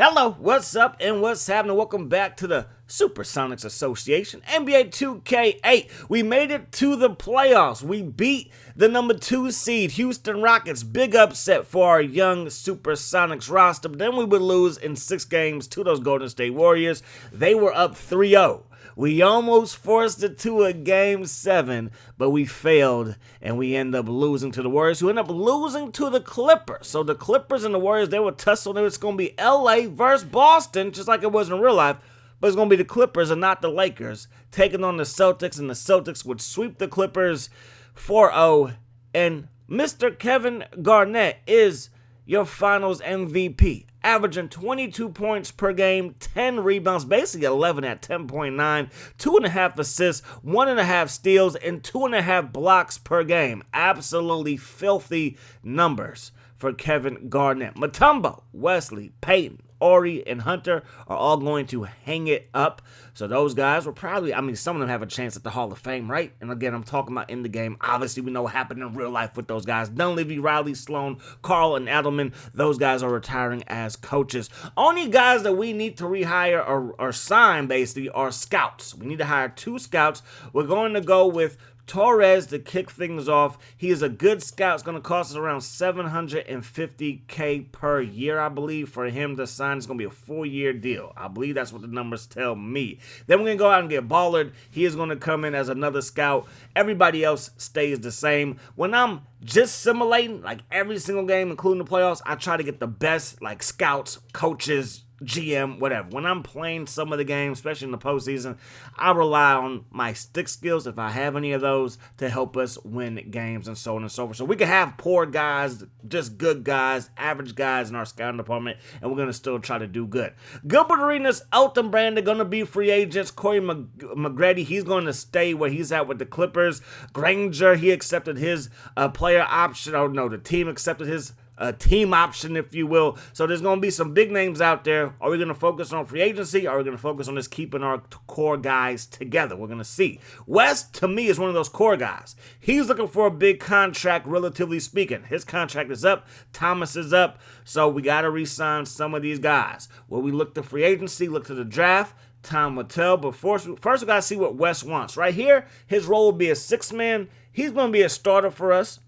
Hello, what's up and what's happening? Welcome back to the Supersonics Association, NBA 2K8. We made it to the playoffs. We beat the number 2 seed, Houston Rockets. Big upset for our young Supersonics roster, but then we would lose in 6 games to those Golden State Warriors. They were up 3-0. We almost forced it to a game 7, but we failed, and we end up losing to the Warriors, who end up losing to the Clippers. So the Clippers and the Warriors, they were tussled. It's going to be LA versus Boston, just like it was in real life, but it's going to be the Clippers and not the Lakers taking on the Celtics, and the Celtics would sweep the Clippers 4-0, and Mr. Kevin Garnett is your finals MVP, averaging 22 points per game, 10 rebounds, basically 11 at 10.9, 2.5 assists, 1.5 steals, and 2.5 blocks per game. Absolutely filthy numbers for Kevin Garnett. Mutombo, Wesley, Payton, Ori, and Hunter are all going to hang it up. So those guys will probably, some of them have a chance at the Hall of Fame, right? And again, I'm talking about in the game. Obviously, we know what happened in real life with those guys. Dunleavy, Riley, Sloan, Carl, and Edelman. Those guys are retiring as coaches. Only guys that we need to rehire or sign, basically, are scouts. We need to hire 2 scouts. We're going to go with Torres to kick things off. He is a good scout. It's going to cost us around $750K per year, I believe, for him to sign. It's going to be a 4-year deal. I believe that's what the numbers tell me. Then we're going to go out and get Ballard. He is going to come in as another scout. Everybody else stays the same. When I'm just simulating, like every single game, including the playoffs, I try to get the best, like scouts, coaches, GM, whatever. When I'm playing some of the games, especially in the postseason, I rely on my stick skills, if I have any of those, to help us win games and so on and so forth. So we can have poor guys, just good guys, average guys in our scouting department, and we're going to still try to do good. Gilbert Arenas, Elton Brand are going to be free agents. Corey McGrady, he's going to stay where he's at with the Clippers. Granger, he accepted his player option. Oh, no, the team accepted his team option, if you will. So there's going to be some big names out there. Are we going to focus on free agency? Or are we going to focus on just keeping our core guys together? We're going to see. West, to me, is one of those core guys. He's looking for a big contract, relatively speaking. His contract is up. Thomas is up. So we got to re-sign some of these guys. When we look to free agency, look to the draft, time will tell. But first we got to see what West wants. Right here, his role will be a 6-man. He's going to be a starter for us.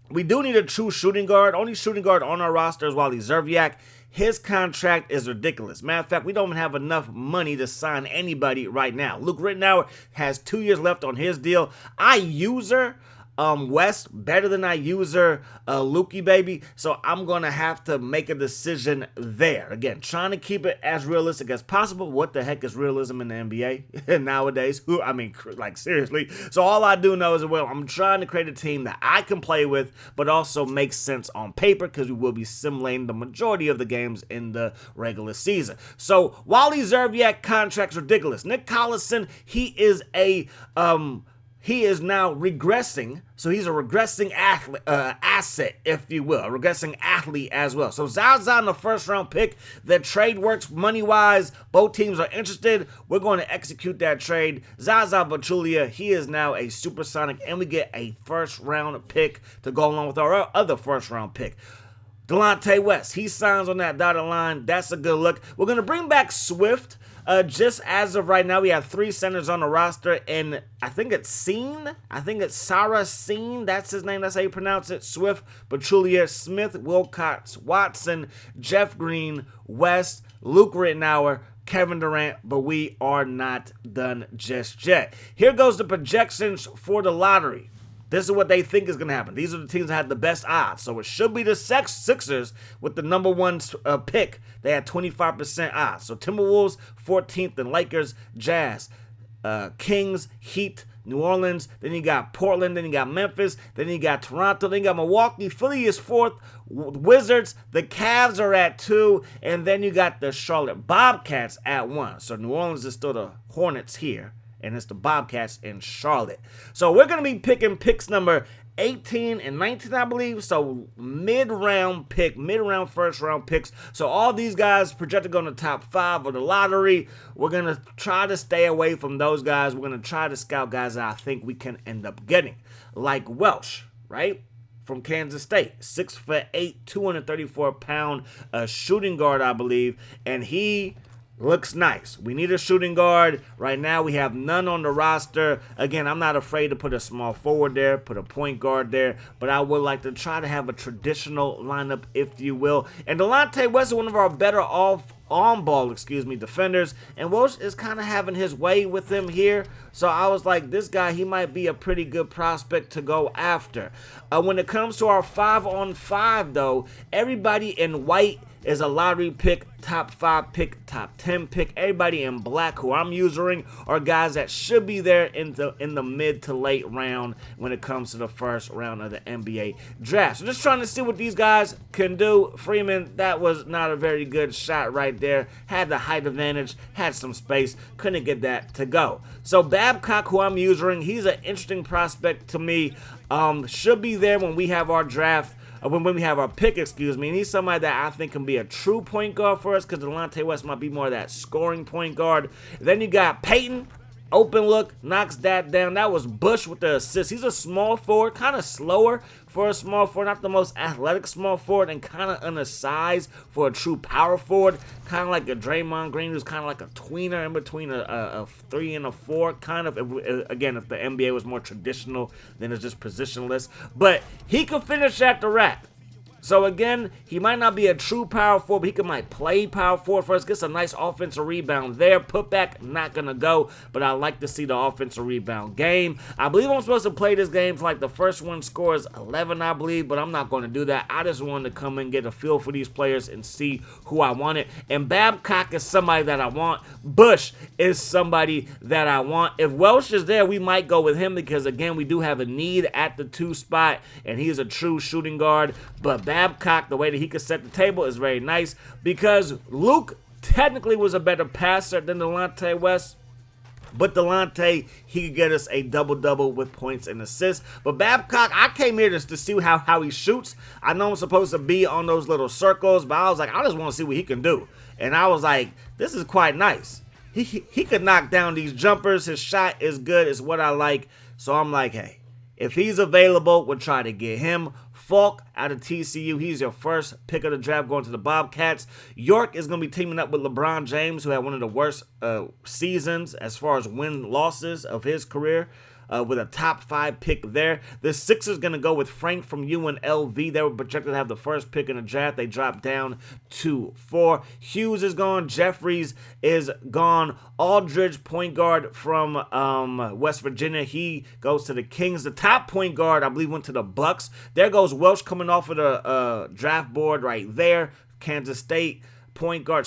We do need a true shooting guard. Only shooting guard on our roster is Wally Zerviak. His contract is ridiculous. Matter of fact, we don't even have enough money to sign anybody right now. Luke Rittenauer has 2 years left on his deal. I use her. West better than I use her, Lukey baby. So I'm going to have to make a decision there. Again, trying to keep it as realistic as possible. What the heck is realism in the NBA nowadays? Like seriously. So all I do know is, well, I'm trying to create a team that I can play with, but also makes sense on paper because we will be simulating the majority of the games in the regular season. So Wally Zerviak contract's ridiculous. Nick Collison, he is now regressing, so he's a regressing asset, if you will, a regressing athlete as well. So Zaza in the first-round pick, the trade works money-wise. Both teams are interested. We're going to execute that trade. Zaza Pachulia, he is now a Supersonic, and we get a first-round pick to go along with our other first-round pick. Delonte West, he signs on that dotted line. That's a good look. We're going to bring back Swift. Just as of right now, we have 3 centers on the roster, and I think it's Sarah Scene. That's his name. That's how you pronounce it. Swift, Pachulia, Smith, Wilcox, Watson, Jeff Green, West, Luke Rittenauer, Kevin Durant, but we are not done just yet. Here goes the projections for the lottery. This is what they think is going to happen. These are the teams that had the best odds. So it should be the Sixers with the number 1 pick. They had 25% odds. So Timberwolves, 14th, and Lakers, Jazz, Kings, Heat, New Orleans. Then you got Portland. Then you got Memphis. Then you got Toronto. Then you got Milwaukee. Philly is 4th. Wizards. The Cavs are at 2. And then you got the Charlotte Bobcats at 1. So New Orleans is still the Hornets here. And it's the Bobcats in Charlotte. So we're going to be picking picks number 18 and 19, I believe. So mid-round first-round picks. So all these guys projected to go in the top 5 of the lottery. We're going to try to stay away from those guys. We're going to try to scout guys that I think we can end up getting. Like Welsh, right? from Kansas State. 6'8", 234-pound shooting guard, I believe. And he looks nice. We need a shooting guard. Right now, we have none on the roster. Again, I'm not afraid to put a small forward there, put a point guard there, but I would like to try to have a traditional lineup, if you will. And Delonte West is one of our better on-ball defenders, and Welsh is kind of having his way with him here. So I was like, this guy, he might be a pretty good prospect to go after. When it comes to our 5-on-5, though, everybody in white is a lottery pick, top 5 pick, top 10 pick. Everybody in black who I'm using are guys that should be there in the mid to late round when it comes to the first round of the NBA draft. So just trying to see what these guys can do. Freeman, that was not a very good shot right there. Had the height advantage, had some space, couldn't get that to go. So Babcock, who I'm using, he's an interesting prospect to me. Should be there when we have our draft. When we have our pick, and he's somebody that I think can be a true point guard for us, because Delonte West might be more of that scoring point guard. Then you got Peyton, open look, knocks that down. That was Bush with the assist. He's a small forward, kind of slower for a small forward, not the most athletic small forward, and kind of undersized for a true power forward, kind of like a Draymond Green, who's kind of like a tweener in between a 3 and a 4, kind of. Again, if the NBA was more traditional than it's just positionless, but he could finish at the rack. So again, he might not be a true power forward, but he might play power forward for us. Gets a nice offensive rebound there. Putback, not going to go, but I like to see the offensive rebound game. I believe I'm supposed to play this game for like the first one scores 11, I believe, but I'm not going to do that. I just wanted to come and get a feel for these players and see who I wanted. And Babcock is somebody that I want. Bush is somebody that I want. If Welsh is there, we might go with him because, again, we do have a need at the 2 spot, and he's a true shooting guard. But Babcock, the way that he could set the table is very nice because Luke technically was a better passer than Delonte West. But Delonte, he could get us a double-double with points and assists. But Babcock, I came here just to see how he shoots. I know I'm supposed to be on those little circles, but I was like, I just want to see what he can do. And I was like, this is quite nice. He could knock down these jumpers. His shot is good. It's what I like. So I'm like, hey, if he's available, we'll try to get him. Falk out of TCU, he's your first pick of the draft going to the Bobcats. York is going to be teaming up with LeBron James, who had one of the worst seasons as far as win-losses of his career. With a top 5 pick there. The Sixers going to go with Frank from UNLV. They were projected to have the first pick in the draft. They dropped down to 4. Hughes is gone. Jeffries is gone. Aldridge, point guard from West Virginia. He goes to the Kings. The top point guard, I believe, went to the Bucks. There goes Welsh coming off of the draft board right there. Kansas State. Shooting guard,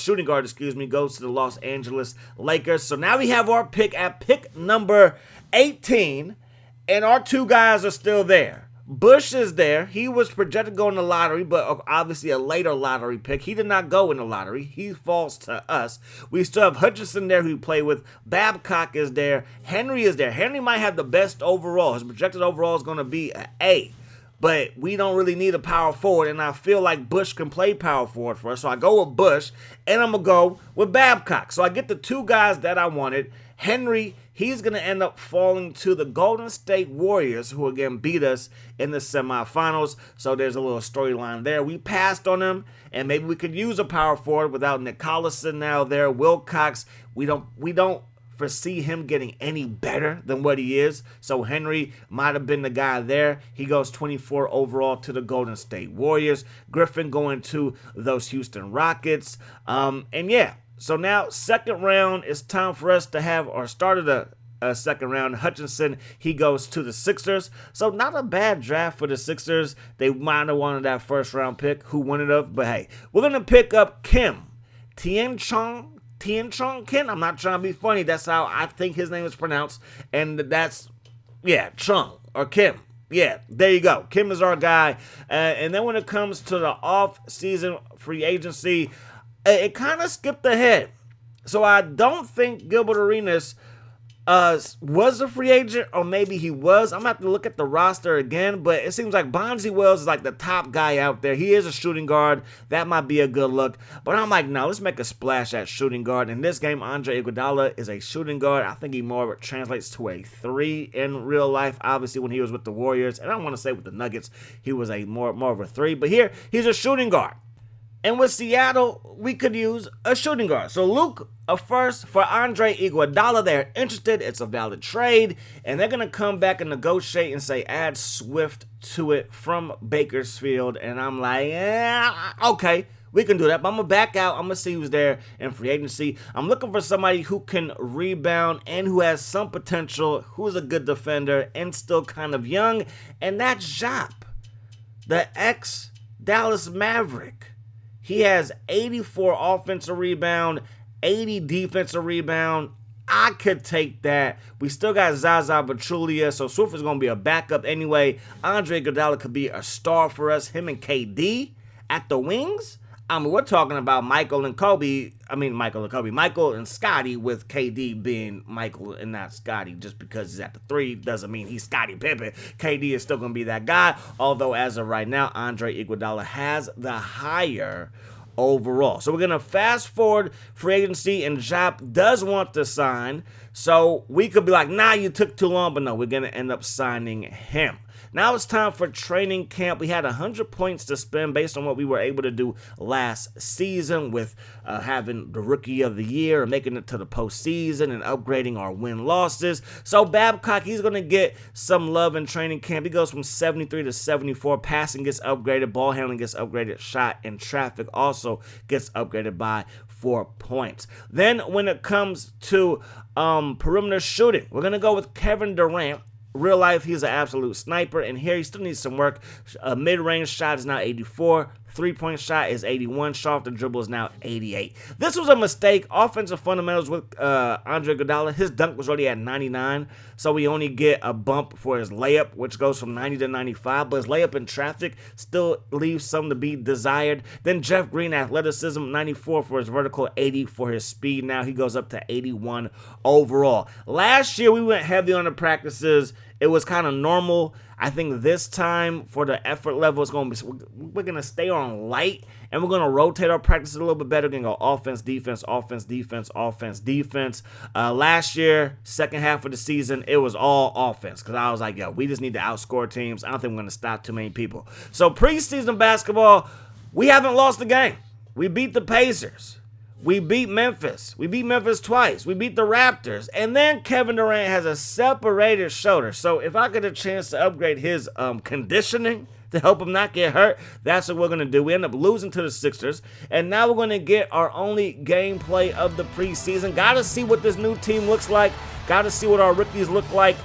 goes to the Los Angeles Lakers. So now we have our pick at pick number 18, and our 2 guys are still there. Bush is there. He was projected to go in the lottery, but obviously a later lottery pick. He did not go in the lottery. He falls to us. We still have Hutchinson there who we play with. Babcock is there. Henry is there. Henry might have the best overall. His projected overall is going to be an A. But we don't really need a power forward, and I feel like Bush can play power forward for us. So I go with Bush, and I'm going to go with Babcock. So I get the 2 guys that I wanted. Henry, he's going to end up falling to the Golden State Warriors, who again beat us in the semifinals. So there's a little storyline there. We passed on him, and maybe we could use a power forward without Nick Collison now there. Wilcox, we don't foresee him getting any better than what he is. So Henry might have been the guy there. He goes 24 overall to the Golden State Warriors. Griffin going to those Houston Rockets. And yeah, so now second round, it's time for us to have our start of the second round. Hutchinson, he goes to the Sixers. So not a bad draft for the Sixers. They might have wanted that first round pick. Who wouldn't have? But hey, we're going to pick up Tien Chong Kin. I'm not trying to be funny. That's how I think his name is pronounced. And that's, yeah, Chung or Kim. Yeah, there you go. Kim is our guy. And then when it comes to the off-season free agency, it kind of skipped ahead. So I don't think Gilbert Arenas was a free agent, or maybe he was. I'm gonna have to look at the roster again, but it seems like Bonzi Wells is like the top guy out there. He is a shooting guard. That might be a good look. But I'm like, no, let's make a splash at shooting guard. In this game, Andre Iguodala is a shooting guard. I think he more translates to a 3 in real life. Obviously, when he was with the Warriors, and I want to say with the Nuggets, he was a more of a 3. But here, he's a shooting guard. And with Seattle, we could use a shooting guard. So Luke, a first for Andre Iguodala. They're interested. It's a valid trade. And they're going to come back and negotiate and say, add Swift to it from Bakersfield. And I'm like, yeah, okay, we can do that. But I'm going to back out. I'm going to see who's there in free agency. I'm looking for somebody who can rebound and who has some potential, who's a good defender and still kind of young. And that's Jop, the ex-Dallas Maverick. He has 84 offensive rebound, 80 defensive rebound. I could take that. We still got Zaza Pachulia, so Swift is going to be a backup anyway. Andre Iguodala could be a star for us. Him and KD at the wings. I mean, we're talking about Michael and Scotty, with KD being Michael and not Scotty. Just because he's at the 3 doesn't mean he's Scottie Pippen. KD is still going to be that guy. Although, as of right now, Andre Iguodala has the higher overall. So we're going to fast forward free agency, and Jop does want to sign. So we could be like, nah, you took too long. But no, we're going to end up signing him. Now it's time for training camp. We had 100 points to spend based on what we were able to do last season with having the Rookie of the Year and making it to the postseason and upgrading our win-losses. So Babcock, he's going to get some love in training camp. He goes from 73 to 74. Passing gets upgraded. Ball handling gets upgraded. Shot and traffic also gets upgraded by 4 points. Then when it comes to perimeter shooting, we're going to go with Kevin Durant. Real life, he's an absolute sniper, and here he still needs some work. A mid-range shot is now 84. Three-point shot is 81. Shot off the dribble is now 88. This was a mistake. Offensive fundamentals with Andre Iguodala. His dunk was already at 99, so we only get a bump for his layup, which goes from 90 to 95. But his layup in traffic still leaves some to be desired. Then Jeff Green, athleticism, 94 for his vertical, 80 for his speed. Now he goes up to 81 overall. Last year, we went heavy on the practices. It was kind of normal. I think this time for the effort level, we're going to stay on light, and we're going to rotate our practices a little bit better. We're going to go offense, defense, offense, defense, offense, defense. Last year, second half of the season, it was all offense because I was like, yo, we just need to outscore teams. I don't think we're going to stop too many people. So preseason basketball, we haven't lost a game. We beat the Pacers. We beat Memphis. We beat Memphis twice. We beat the Raptors. And then Kevin Durant has a separated shoulder. So if I get a chance to upgrade his conditioning to help him not get hurt, that's what we're going to do. We end up losing to the Sixers. And now we're going to get our only gameplay of the preseason. Got to see what this new team looks like. Got to see what our rookies look like.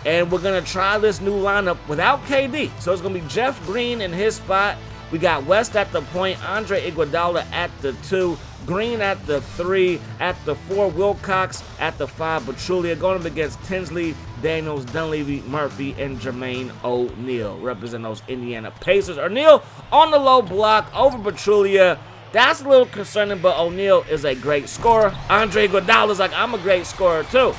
And we're going to try this new lineup without KD. So it's going to be Jeff Green in his spot. We got West at the point, Andre Iguodala at the 2, Green at the 3, at the 4, Wilcox at the 5, Pachulia going up against Tinsley, Daniels, Dunleavy, Murphy, and Jermaine O'Neal, representing those Indiana Pacers. O'Neal on the low block over Pachulia. That's a little concerning, but O'Neal is a great scorer. Andre Iguodala's like, I'm a great scorer too.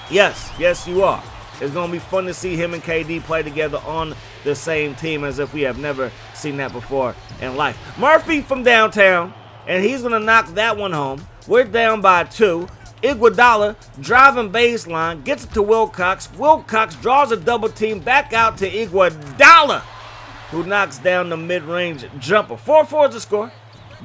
Yes, you are. It's going to be fun to see him and KD play together on the same team as if we have never seen that before in life. Murphy from downtown, and he's going to knock that one home. We're down by 2. Iguodala driving baseline, gets it to Wilcox. Wilcox draws a double team back out to Iguodala, who knocks down the mid-range jumper. 4-4 is the score.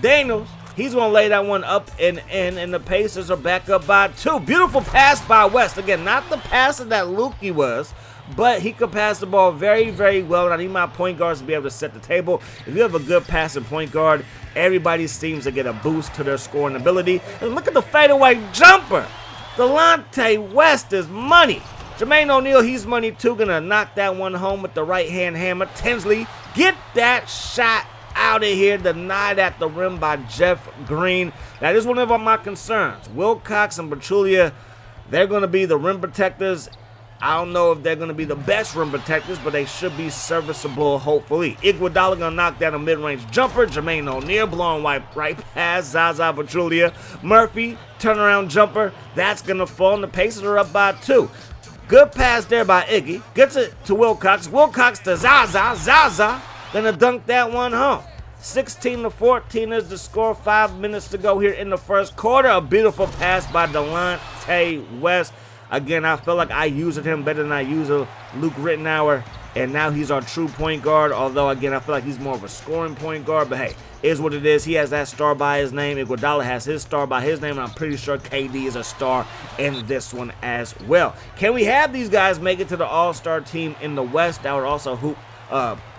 Daniels, he's going to lay that one up and in, and the Pacers are back up by 2. Beautiful pass by West. Again, not the passer that Lukey was, but he could pass the ball very, very well. And I need my point guards to be able to set the table. If you have a good passing point guard, everybody seems to get a boost to their scoring ability. And look at the fadeaway jumper. Delonte West is money. Jermaine O'Neal, he's money too. Going to knock that one home with the right-hand hammer. Tinsley, get that shot out of here, denied at the rim by Jeff Green. Now, this is one of my concerns. Wilcox and Pachulia, they're going to be the rim protectors. I don't know if they're going to be the best rim protectors, but they should be serviceable, hopefully. Iguodala going to knock down a mid-range jumper. Jermaine O'Neal blowing right past Zaza Pachulia. Murphy, turnaround jumper. That's going to fall, and the Pacers are up by 2. Good pass there by Iggy. Gets it to Wilcox. Wilcox to Zaza. Zaza going to dunk that one home. 16-14 is the score. 5 minutes to go here in the first quarter. A beautiful pass by Delonte West. Again, I feel like I used him better than I used Luke Rittenauer, and now he's our true point guard, although, again, I feel like he's more of a scoring point guard, but hey, is what it is. He has that star by his name. Iguodala has his star by his name, and I'm pretty sure KD is a star in this one as well. Can we have these guys make it to the All-Star team in the West? That would also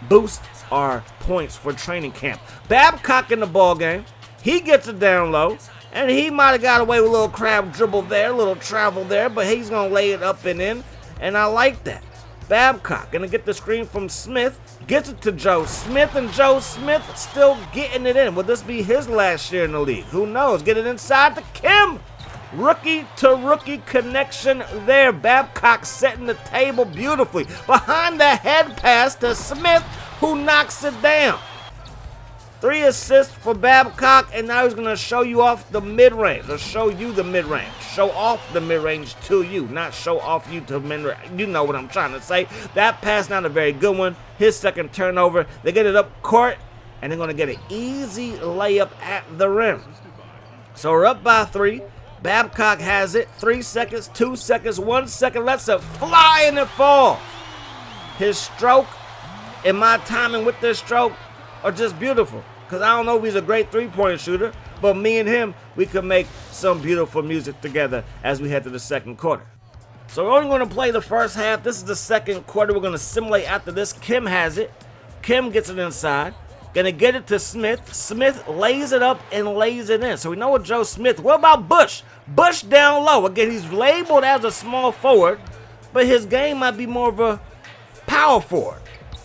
boost our points for training camp. Babcock in the ball game. He gets it down low. And he might have got away with a little crab dribble there, a little travel there, but he's going to lay it up and in, and I like that. Babcock going to get the screen from Smith, gets it to Joe Smith, and Joe Smith still getting it in. Will this be his last year in the league? Who knows? Get it inside to Kim. Rookie-to-rookie connection there. Babcock setting the table beautifully. Behind the head pass to Smith, who knocks it down. 3 assists for Babcock, and now he's going to show you off the mid-range, or show you the mid-range. Show off the mid-range to you, not show off you to mid-range. You know what I'm trying to say. That pass, not a very good one. His second turnover. They get it up court, and they're going to get an easy layup at the rim. So we're up by 3. Babcock has it. 3 seconds, 2 seconds, 1 second. Lets it fly, and it falls. His stroke and my timing with this stroke are just beautiful, because I don't know if he's a great three-point shooter, but me and him, we could make some beautiful music together as we head to the second quarter. So we're only going to play the first half. This is the second quarter. We're going to simulate after this. Kim has it. Kim gets it inside. Going to get it to Smith. Smith lays it up and lays it in. So we know what Joe Smith. What about Bush? Bush down low. Again, he's labeled as a small forward, but his game might be more of a power forward.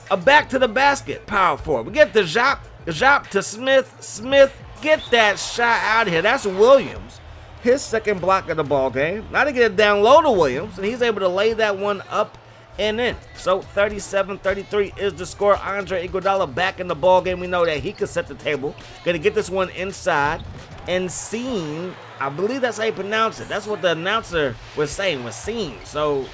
A back-to-the-basket power forward. We get the Jop to Smith. Smith, get that shot out of here. That's Williams. His second block of the ball game. Now to get it down low to Williams, and he's able to lay that one up and in. So 37-33 is the score. Andre Iguodala back in the ball game. We know that he can set the table. Going to get this one inside. And Seen, I believe that's how you pronounce it. That's what the announcer was saying, was Seen. So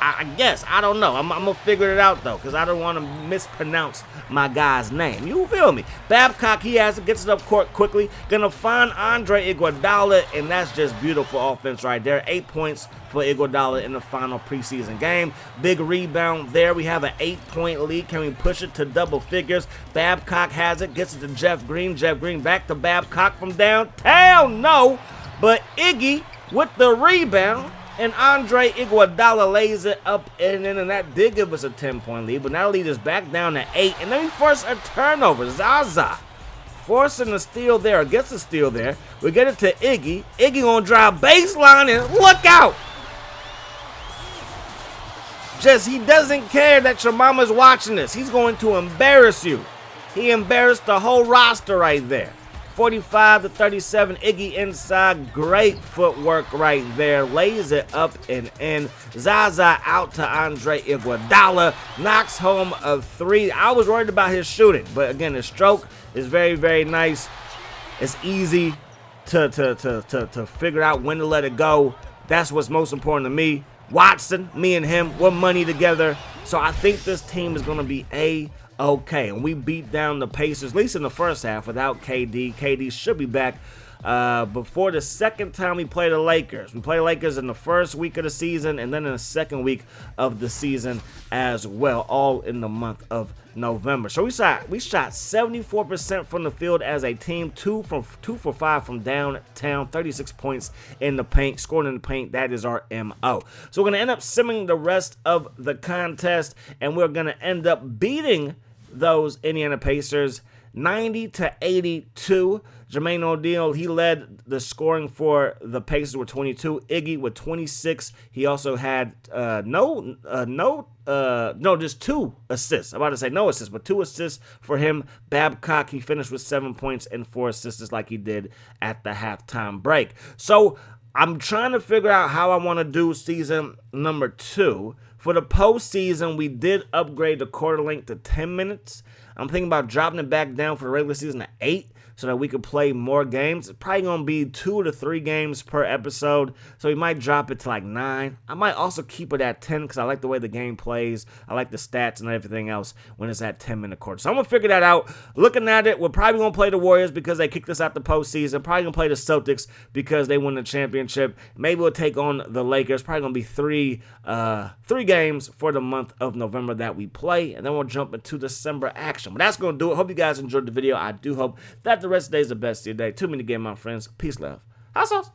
I guess, I don't know. I'm going to figure it out, though, because I don't want to mispronounce my guy's name. You feel me? Babcock, he has it, gets it up court quickly. Going to find Andre Iguodala, and that's just beautiful offense right there. 8 points for Iguodala in the final preseason game. Big rebound there. We have an 8-point lead. Can we push it to double figures? Babcock has it, gets it to Jeff Green. Jeff Green back to Babcock from downtown. No, but Iggy with the rebound. And Andre Iguodala lays it up and in, and that did give us a 10-point lead, but now the lead is back down to 8. And then we force a turnover. Zaza forcing the steal there, gets the steal there. We get it to Iggy. Iggy gonna drive baseline, and look out! Just, he doesn't care that your mama's watching this. He's going to embarrass you. He embarrassed the whole roster right there. 45-37, Iggy inside. Great footwork right there. Lays it up and in. Zaza out to Andre Iguodala. Knocks home a 3. I was worried about his shooting, but again, his stroke is very, very nice. It's easy to figure out when to let it go. That's what's most important to me. Watson, me and him, we're money together. So I think this team is going to be okay, and we beat down the Pacers, at least in the first half, without KD. KD should be back before the second time we play the Lakers. We play the Lakers in the first week of the season, and then in the second week of the season as well, all in the month of November. So we shot 74% from the field as a team, 2 for 5 from downtown, 36 points in the paint, scoring in the paint. That is our MO. So we're going to end up simming the rest of the contest, and we're going to end up beating those Indiana Pacers 90-82. Jermaine O'Neal, he led the scoring for the Pacers with 22. Iggy with 26. He also had just 2 assists. I'm about to say no assists, but 2 assists for him. Babcock, he finished with 7 points and 4 assists, like he did at the halftime break. So I'm trying to figure out how I want to do season number 2. For the postseason, we did upgrade the quarter length to 10 minutes. I'm thinking about dropping it back down for the regular season to 8 so that we could play more games. It's probably going to be 2 to 3 games per episode, so we might drop it to like 9. I might also keep it at 10 because I like the way the game plays. I like the stats and everything else when it's at 10-minute quarter. So I'm going to figure that out. Looking at it, we're probably going to play the Warriors because they kicked us out the postseason. Probably going to play the Celtics because they won the championship. Maybe we'll take on the Lakers. Probably going to be three games for the month of November that we play, and then we'll jump into December action. But that's going to do it. Hope you guys enjoyed the video. I do hope that the rest of the day is the best of your day. Too many game, my friends. Peace, love. How's sauce?